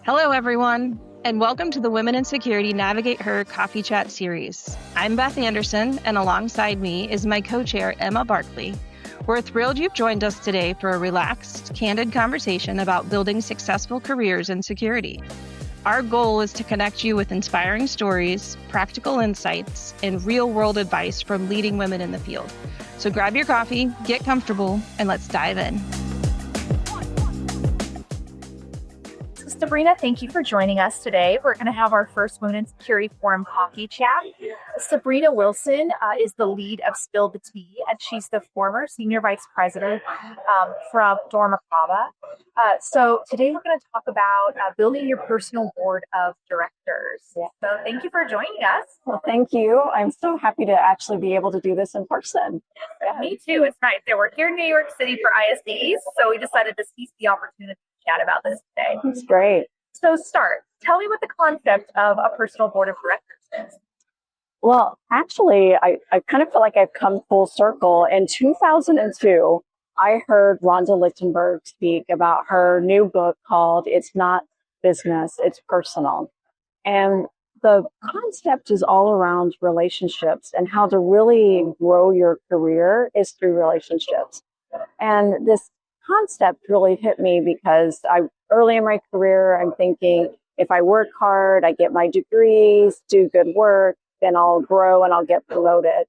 Hello, everyone, and welcome to the Women in Security Navigate Her Coffee Chat series. I'm Beth Anderson, and alongside me is my co-chair, Emma Barkley. We're thrilled you've joined us today for a relaxed, candid conversation about building successful careers in security. Our goal is to connect you with inspiring stories, practical insights, and real-world advice from leading women in the field. So grab your coffee, get comfortable, and let's dive in. Sabrina, thank you for joining us today. We're going to have our first Women in Security Forum coffee chat. Sabrina Wilson is the lead of Spill the Tea, and she's the former Senior Vice President from dormakaba. So today we're going to talk about building your personal board of directors. Yeah. So thank you for joining us. Well, thank you. I'm so happy to actually be able to do this in person. Yeah. Me too. It's nice. We're here in New York City for ISDs, so we decided to seize the opportunity chat about this today. That's great. So tell me what the concept of a personal board of directors is. Well, actually, I kind of feel like I've come full circle. In 2002, I heard Rhonda Lichtenberg speak about her new book called It's Not Business, It's Personal. And the concept is all around relationships, and how to really grow your career is through relationships. And this concept really hit me because early in my career, I'm thinking if I work hard, I get my degrees, do good work, then I'll grow and I'll get promoted.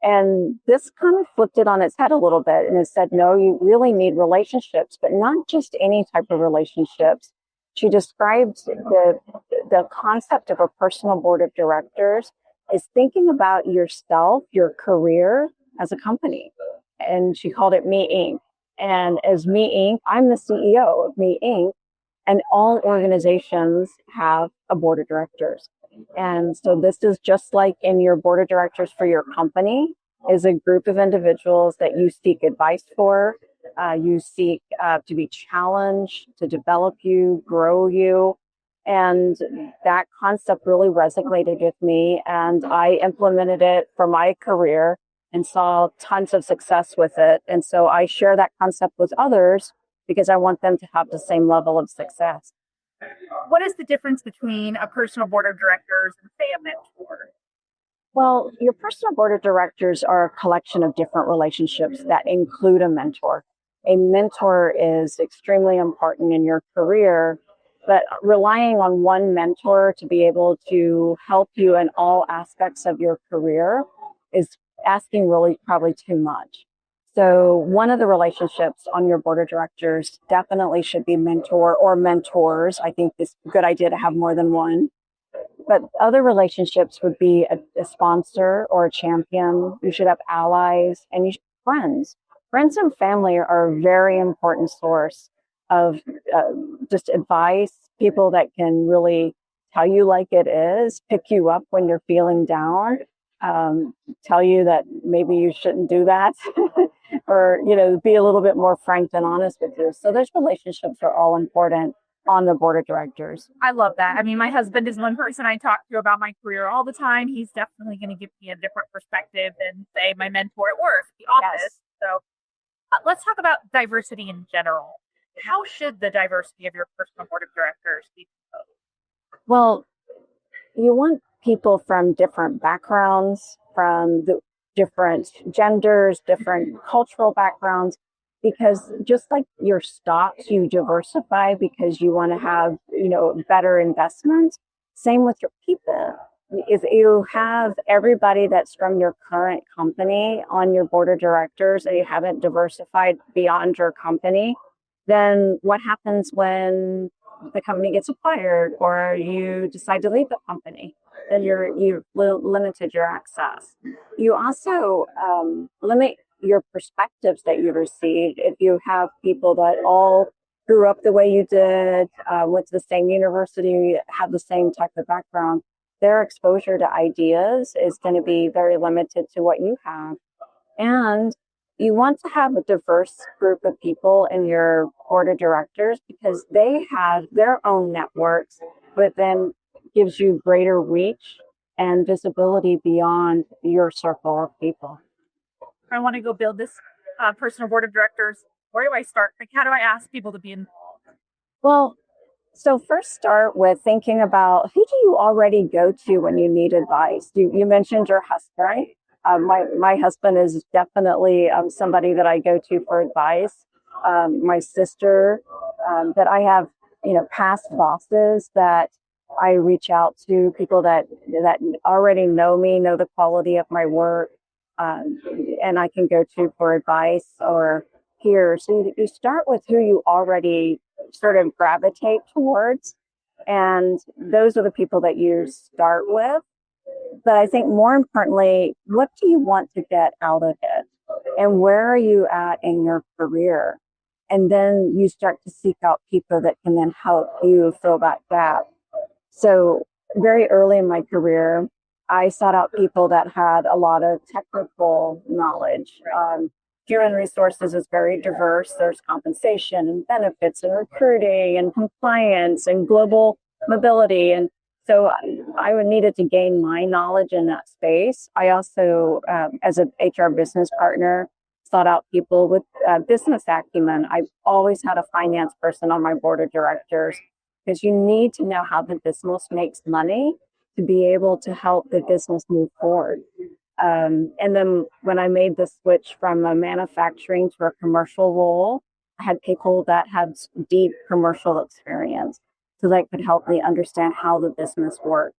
And this kind of flipped it on its head a little bit, and it said, no, you really need relationships, but not just any type of relationships. She described the concept of a personal board of directors is thinking about yourself, your career as a company. And she called it Me Inc. And as Me Inc., I'm the CEO of Me Inc., and all organizations have a board of directors. And so this is just like in your board of directors for your company is a group of individuals that you seek advice for. You seek to be challenged, to develop you, grow you. And that concept really resonated with me, and I implemented it for my career and saw tons of success with it. And so I share that concept with others because I want them to have the same level of success. What is the difference between a personal board of directors and, say, a mentor? Well, your personal board of directors are a collection of different relationships that include a mentor. A mentor is extremely important in your career, but relying on one mentor to be able to help you in all aspects of your career is asking really probably too much. So one of the relationships on your board of directors definitely should be mentor or mentors. I think it's a good idea to have more than one. But other relationships would be a sponsor or a champion. You should have allies, and you should have friends. Friends and family are a very important source of just advice, people that can really tell you like it is, pick you up when you're feeling down, tell you that maybe you shouldn't do that, or, be a little bit more frank and honest with you. So those relationships are all important on the board of directors. I love that. I mean, my husband is one person I talk to about my career all the time. He's definitely going to give me a different perspective than, say, my mentor at work, the office. Yes. So let's talk about diversity in general. How should the diversity of your personal board of directors be composed? Well, you want people from different backgrounds, from the different genders, different cultural backgrounds, because just like your stocks, you diversify because you want to have, better investments. Same with your people. If you have everybody that's from your current company on your board of directors and you haven't diversified beyond your company, then what happens when the company gets acquired or you decide to leave the company? Then you've limited your access. You also limit your perspectives that you receive. If you have people that all grew up the way you did, went to the same university, have the same type of background, their exposure to ideas is going to be very limited to what you have. And you want to have a diverse group of people in your board of directors because they have their own networks, but then gives you greater reach and visibility beyond your circle of people. I want to go build this personal board of directors. Where do I start? Like, how do I ask people to be involved? Well, So first start with thinking about who do you already go to when you need advice? You mentioned your husband. My husband is definitely somebody that I go to for advice. My sister, that I have, past bosses that I reach out to, people that already know me, know the quality of my work, um, and I can go to for advice or here. So you start with who you already sort of gravitate towards. And those are the people that you start with. But I think more importantly, what do you want to get out of it? And where are you at in your career? And then you start to seek out people that can then help you fill that gap. So very early in my career, I sought out people that had a lot of technical knowledge. Human resources is very diverse. There's compensation and benefits and recruiting and compliance and global mobility. And so I would needed to gain my knowledge in that space. I also, as an HR business partner, sought out people with business acumen. I've always had a finance person on my board of directors because you need to know how the business makes money to be able to help the business move forward. And then when I made the switch from a manufacturing to a commercial role, I had people that had deep commercial experience so that could help me understand how the business worked.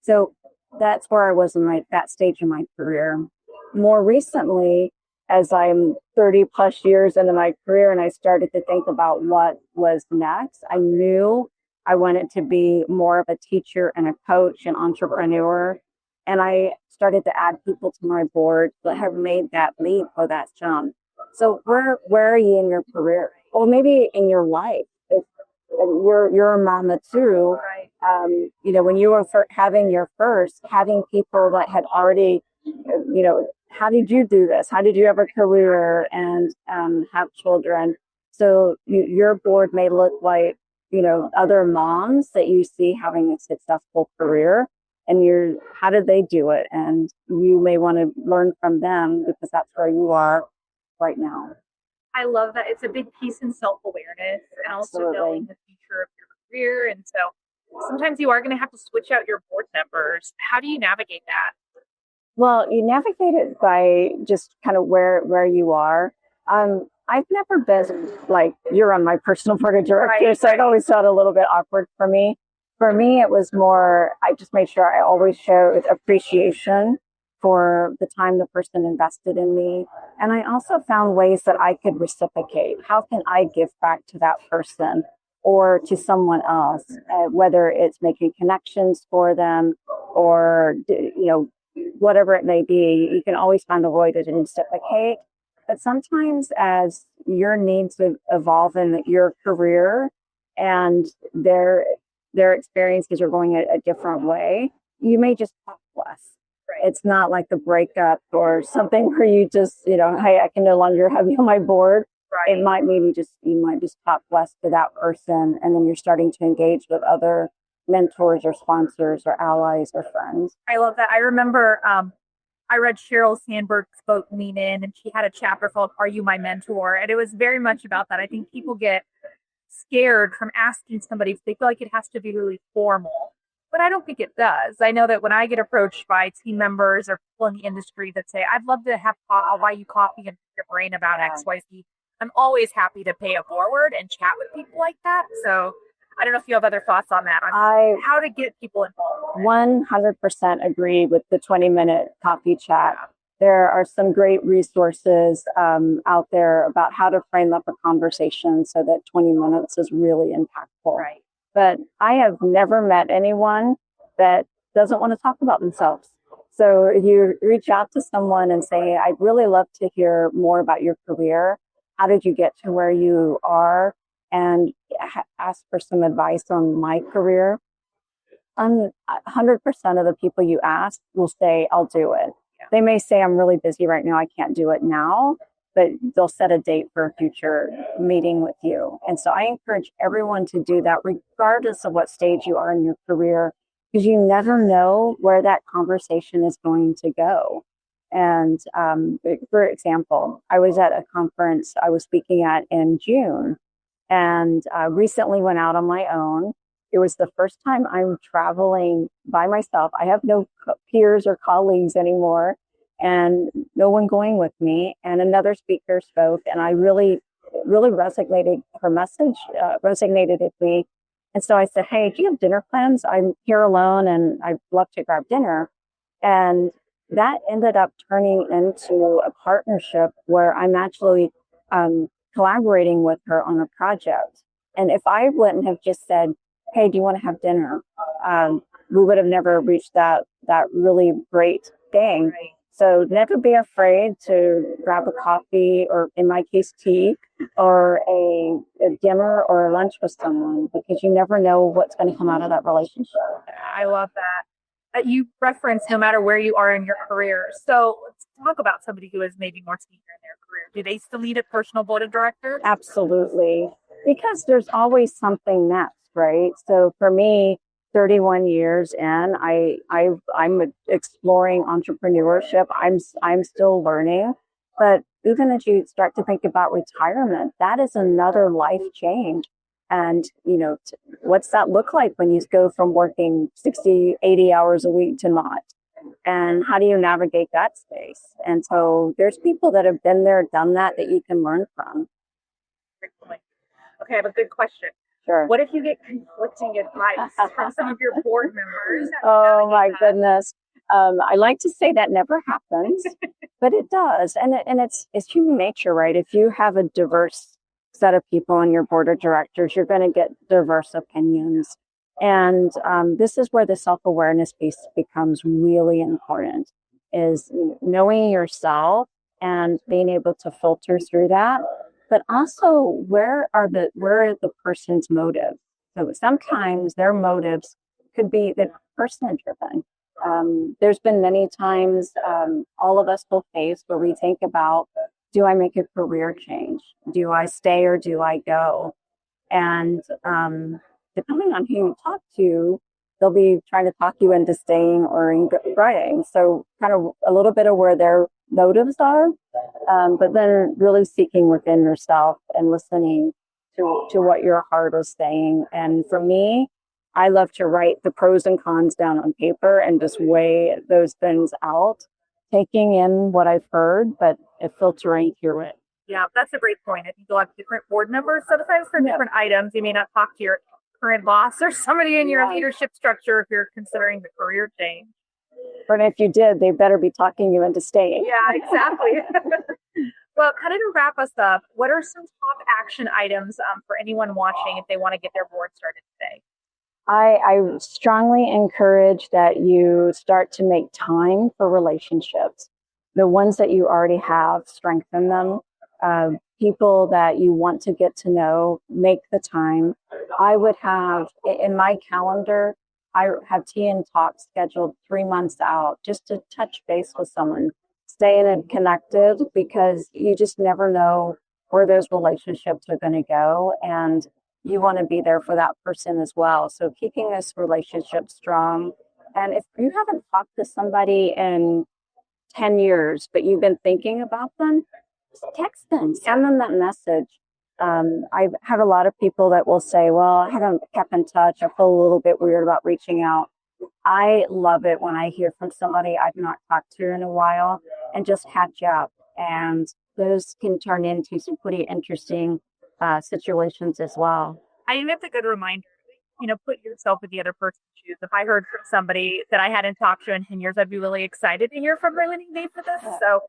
So that's where I was in that stage of my career. More recently, as I'm 30 plus years into my career and I started to think about what was next, I knew I wanted to be more of a teacher and a coach and entrepreneur. And I started to add people to my board that have made that leap or that jump. So where are you in your career? Or maybe in your life? If you're a mama too. Right. When you were having your first, having people that had already, how did you do this? How did you have a career and have children? So your board may look like, other moms that you see having a successful career, and how did they do it? And you may want to learn from them because that's where you are right now. I love that. It's a big piece in self-awareness and also knowing the future of your career. And so sometimes you are going to have to switch out your board members. How do you navigate that? Well, you navigate it by just kind of where you are. I've never been like you're on my personal board of directors, so it always felt a little bit awkward for me. For me, it was more, I just made sure I always showed appreciation for the time the person invested in me. And I also found ways that I could reciprocate. How can I give back to that person or to someone else, whether it's making connections for them or, whatever it may be. You can always find a way to reciprocate. But sometimes as your needs evolve in your career and their experiences are going a different way, you may just talk less. Right. It's not like the breakup or something where you just, hey, I can no longer have you on my board. Right. It might maybe you might just talk less to that person, and then you're starting to engage with other mentors or sponsors or allies or friends. I love that. I remember I read Sheryl Sandberg's book, Lean In, and she had a chapter called Are You My Mentor? And it was very much about that. I think people get scared from asking somebody if they feel like it has to be really formal. But I don't think it does. I know that when I get approached by team members or people in the industry that say, I'd love to I'll buy you coffee and pick your brain about XYZ, I'm always happy to pay it forward and chat with people like that. So I don't know if you have other thoughts on that, on how to get people involved. 100% agree with the 20-minute coffee chat. There are some great resources out there about how to frame up a conversation so that 20 minutes is really impactful. Right. But I have never met anyone that doesn't want to talk about themselves. So if you reach out to someone and say, I'd really love to hear more about your career. How did you get to where you are? And ask for some advice on my career. 100% of the people you ask will say, I'll do it. Yeah. They may say, I'm really busy right now, I can't do it now, but they'll set a date for a future meeting with you. And so I encourage everyone to do that, regardless of what stage you are in your career, because you never know where that conversation is going to go. And for example, I was at a conference I was speaking at in June. and recently went out on my own. It was the first time I'm traveling by myself. I have no peers or colleagues anymore, and no one going with me. And another speaker spoke, and I really resonated. Her message resonated with me. And so I said, "Hey, do you have dinner plans? I'm here alone, and I'd love to grab dinner." And that ended up turning into a partnership where I'm actually collaborating with her on a project. And if I wouldn't have just said, "Hey, do you want to have dinner?" We would have never reached that really great thing. Right. So never be afraid to grab a coffee, or in my case, tea, or a dinner or a lunch with someone, because you never know what's going to come out of that relationship. I love that. You reference no matter where you are in your career. So let's talk about somebody who is maybe more senior in their career. Do they still need a personal board of directors? Absolutely. Because there's always something next, right? So for me, 31 years in, I'm exploring entrepreneurship. I'm still learning. But even as you start to think about retirement, that is another life change. And, what's that look like when you go from working 60, 80 hours a week to not? And how do you navigate that space? And so there's people that have been there, done that you can learn from. Okay, I have a good question. Sure. What if you get conflicting advice from some of your board members? Oh my goodness. I like to say that never happens, but it does. And it's human nature, right? If you have a diverse set of people on your board of directors, you're going to get diverse opinions. And this is where the self-awareness piece becomes really important, is knowing yourself and being able to filter through that. But also, where are the person's motives? So sometimes their motives could be the person driven. There's been many times all of us will face where we think about, do I make a career change? Do I stay or do I go? And depending on who you talk to, they'll be trying to talk you into staying or going. So kind of a little bit of where their motives are, but then really seeking within yourself and listening to what your heart is saying. And for me, I love to write the pros and cons down on paper and just weigh those things out, taking in what I've heard, but filtering through it. Yeah, that's a great point. I think you'll have different board members sometimes for different items. You may not talk to your current boss or somebody in your leadership structure if you're considering the career change. But if you did, they better be talking you into staying. Yeah, exactly. Well, kind of to wrap us up, what are some top action items for anyone watching if they want to get their board started today? I strongly encourage that you start to make time for relationships. The ones that you already have, strengthen them. People that you want to get to know, make the time. I would have in my calendar, I have tea and talk scheduled 3 months out just to touch base with someone, staying connected, because you just never know where those relationships are going to go. And you want to be there for that person as well. So keeping this relationship strong. And if you haven't talked to somebody in 10 years, but you've been thinking about them, just text them, send them that message. I've had a lot of people that will say, well, I haven't kept in touch. I feel a little bit weird about reaching out. I love it when I hear from somebody I've not talked to in a while and just catch up. And those can turn into some pretty interesting situations as well. I think that's a good reminder. Put yourself in the other person's shoes. If I heard from somebody that I hadn't talked to in 10 years, I'd be really excited to hear from her when they for this. So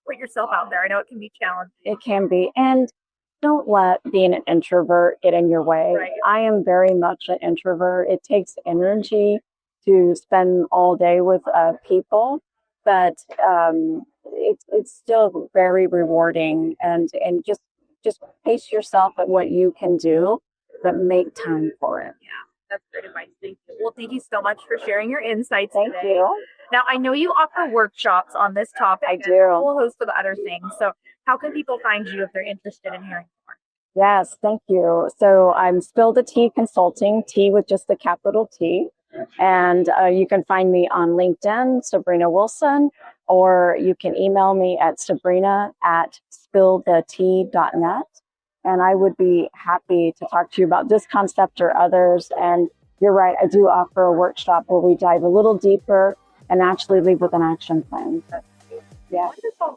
put yourself out there. I know it can be challenging. It can be. And don't let being an introvert get in your way. Right. I am very much an introvert. It takes energy to spend all day with people, but it's still very rewarding. And just pace yourself at what you can do, but make time for it. Yeah, that's great advice. Thank you. Well, thank you so much for sharing your insights Thank today. you. Now, I know you offer workshops on this topic. I do. And a whole host of other things. So how can people find you if they're interested in hearing more? Yes, thank you. So I'm Spill the Tea Consulting, T with just the capital T. And you can find me on LinkedIn, Sabrina Wilson, or you can email me at sabrina@spillthetea.net. And I would be happy to talk to you about this concept or others. And you're right, I do offer a workshop where we dive a little deeper and actually leave with an action plan. Yeah.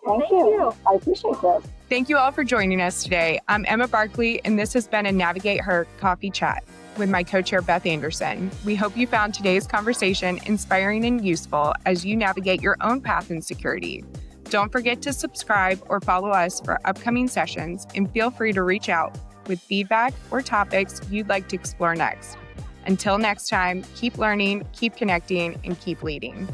Thank you. I appreciate this. Thank you all for joining us today. I'm Emma Barkley, and this has been a NavigateHER Coffee Chat with my co-chair, Beth Anderson. We hope you found today's conversation inspiring and useful as you navigate your own path in security. Don't forget to subscribe or follow us for upcoming sessions, and feel free to reach out with feedback or topics you'd like to explore next. Until next time, keep learning, keep connecting, and keep leading.